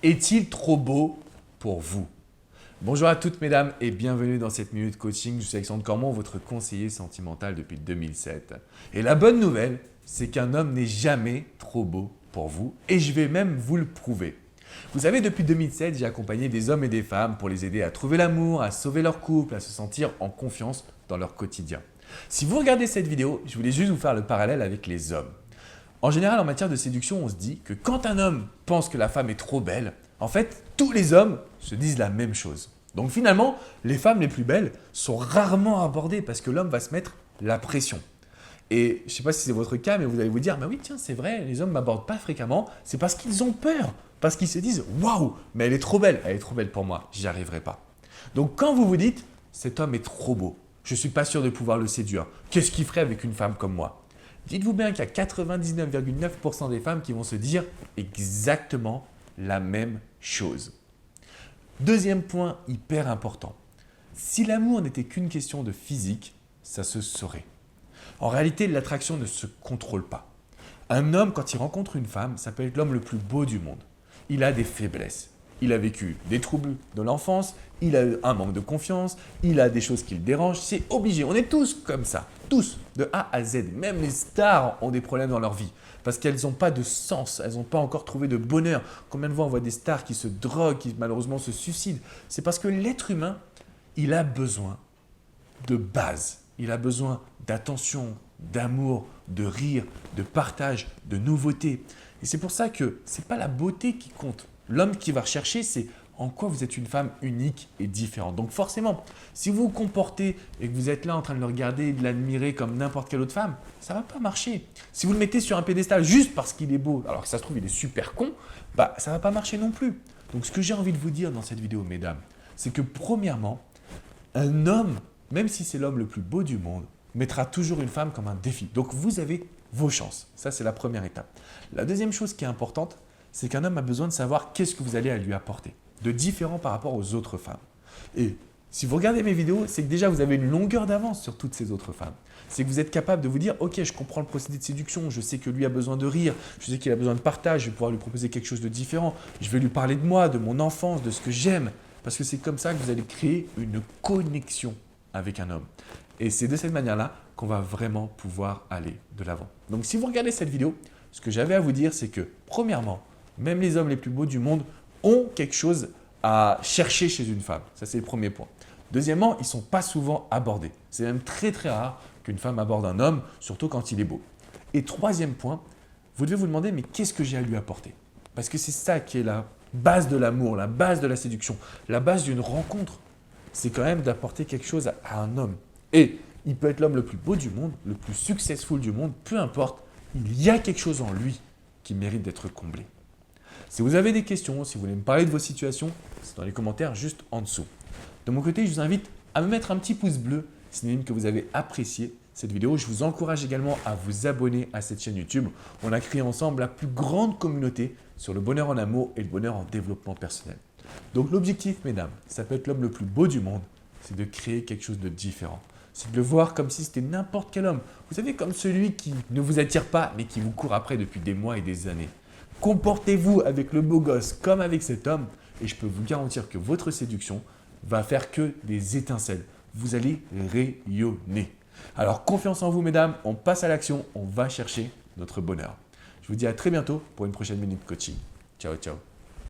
Est-il trop beau pour vous? Bonjour à toutes mesdames et bienvenue dans cette minute coaching. Je suis Alexandre Cormon, votre conseiller sentimental depuis 2007. Et la bonne nouvelle, c'est qu'un homme n'est jamais trop beau pour vous et je vais même vous le prouver. Vous savez, depuis 2007, j'ai accompagné des hommes et des femmes pour les aider à trouver l'amour, à sauver leur couple, à se sentir en confiance dans leur quotidien. Si vous regardez cette vidéo, je voulais juste vous faire le parallèle avec les hommes. En général, en matière de séduction, on se dit que quand un homme pense que la femme est trop belle, en fait, tous les hommes se disent la même chose. Donc finalement, les femmes les plus belles sont rarement abordées parce que l'homme va se mettre la pression. Et je ne sais pas si c'est votre cas, mais vous allez vous dire, bah oui, tiens, c'est vrai, les hommes ne m'abordent pas fréquemment, c'est parce qu'ils ont peur, parce qu'ils se disent, waouh, mais elle est trop belle pour moi, j'y arriverai pas. Donc quand vous vous dites, cet homme est trop beau, je ne suis pas sûr de pouvoir le séduire, qu'est-ce qu'il ferait avec une femme comme moi? Dites-vous bien qu'il y a 99,9% des femmes qui vont se dire exactement la même chose. Deuxième point hyper important. Si l'amour n'était qu'une question de physique, ça se saurait. En réalité, l'attraction ne se contrôle pas. Un homme, quand il rencontre une femme, ça peut être l'homme le plus beau du monde. Il a des faiblesses. Il a vécu des troubles de l'enfance, il a un manque de confiance, il a des choses qui le dérangent, c'est obligé. On est tous comme ça, tous, de A à Z. Même les stars ont des problèmes dans leur vie parce qu'elles n'ont pas de sens, elles n'ont pas encore trouvé de bonheur. Combien de fois on voit des stars qui se droguent, qui malheureusement se suicident? C'est parce que l'être humain, il a besoin de base. Il a besoin d'attention, d'amour, de rire, de partage, de nouveauté. Et c'est pour ça que ce n'est pas la beauté qui compte. L'homme qui va rechercher, c'est en quoi vous êtes une femme unique et différente. Donc forcément, si vous vous comportez et que vous êtes là en train de le regarder et de l'admirer comme n'importe quelle autre femme, ça ne va pas marcher. Si vous le mettez sur un pédestal juste parce qu'il est beau, alors que ça se trouve il est super con, bah, ça ne va pas marcher non plus. Donc ce que j'ai envie de vous dire dans cette vidéo, mesdames, c'est que premièrement, un homme, même si c'est l'homme le plus beau du monde, mettra toujours une femme comme un défi. Donc vous avez vos chances. Ça, c'est la première étape. La deuxième chose qui est importante, c'est qu'un homme a besoin de savoir qu'est-ce que vous allez à lui apporter, de différent par rapport aux autres femmes. Et si vous regardez mes vidéos, c'est que déjà vous avez une longueur d'avance sur toutes ces autres femmes. C'est que vous êtes capable de vous dire, ok, je comprends le procédé de séduction, je sais que lui a besoin de rire, je sais qu'il a besoin de partage, je vais pouvoir lui proposer quelque chose de différent, je vais lui parler de moi, de mon enfance, de ce que j'aime, parce que c'est comme ça que vous allez créer une connexion avec un homme. Et c'est de cette manière-là qu'on va vraiment pouvoir aller de l'avant. Donc si vous regardez cette vidéo, ce que j'avais à vous dire, c'est que premièrement, même les hommes les plus beaux du monde ont quelque chose à chercher chez une femme. Ça, c'est le premier point. Deuxièmement, ils ne sont pas souvent abordés. C'est même très très rare qu'une femme aborde un homme, surtout quand il est beau. Et troisième point, vous devez vous demander, mais qu'est-ce que j'ai à lui apporter? Parce que c'est ça qui est la base de l'amour, la base de la séduction, la base d'une rencontre. C'est quand même d'apporter quelque chose à un homme. Et il peut être l'homme le plus beau du monde, le plus successful du monde, peu importe, il y a quelque chose en lui qui mérite d'être comblé. Si vous avez des questions, si vous voulez me parler de vos situations, c'est dans les commentaires juste en dessous. De mon côté, je vous invite à me mettre un petit pouce bleu, signe que vous avez apprécié cette vidéo. Je vous encourage également à vous abonner à cette chaîne YouTube. On a créé ensemble la plus grande communauté sur le bonheur en amour et le bonheur en développement personnel. Donc l'objectif, mesdames, ça peut être l'homme le plus beau du monde, c'est de créer quelque chose de différent. C'est de le voir comme si c'était n'importe quel homme. Vous savez, comme celui qui ne vous attire pas, mais qui vous court après depuis des mois et des années. Comportez-vous avec le beau gosse comme avec cet homme et je peux vous garantir que votre séduction va faire que des étincelles. Vous allez rayonner. Alors confiance en vous, mesdames, on passe à l'action, on va chercher notre bonheur. Je vous dis à très bientôt pour une prochaine minute coaching. Ciao, ciao.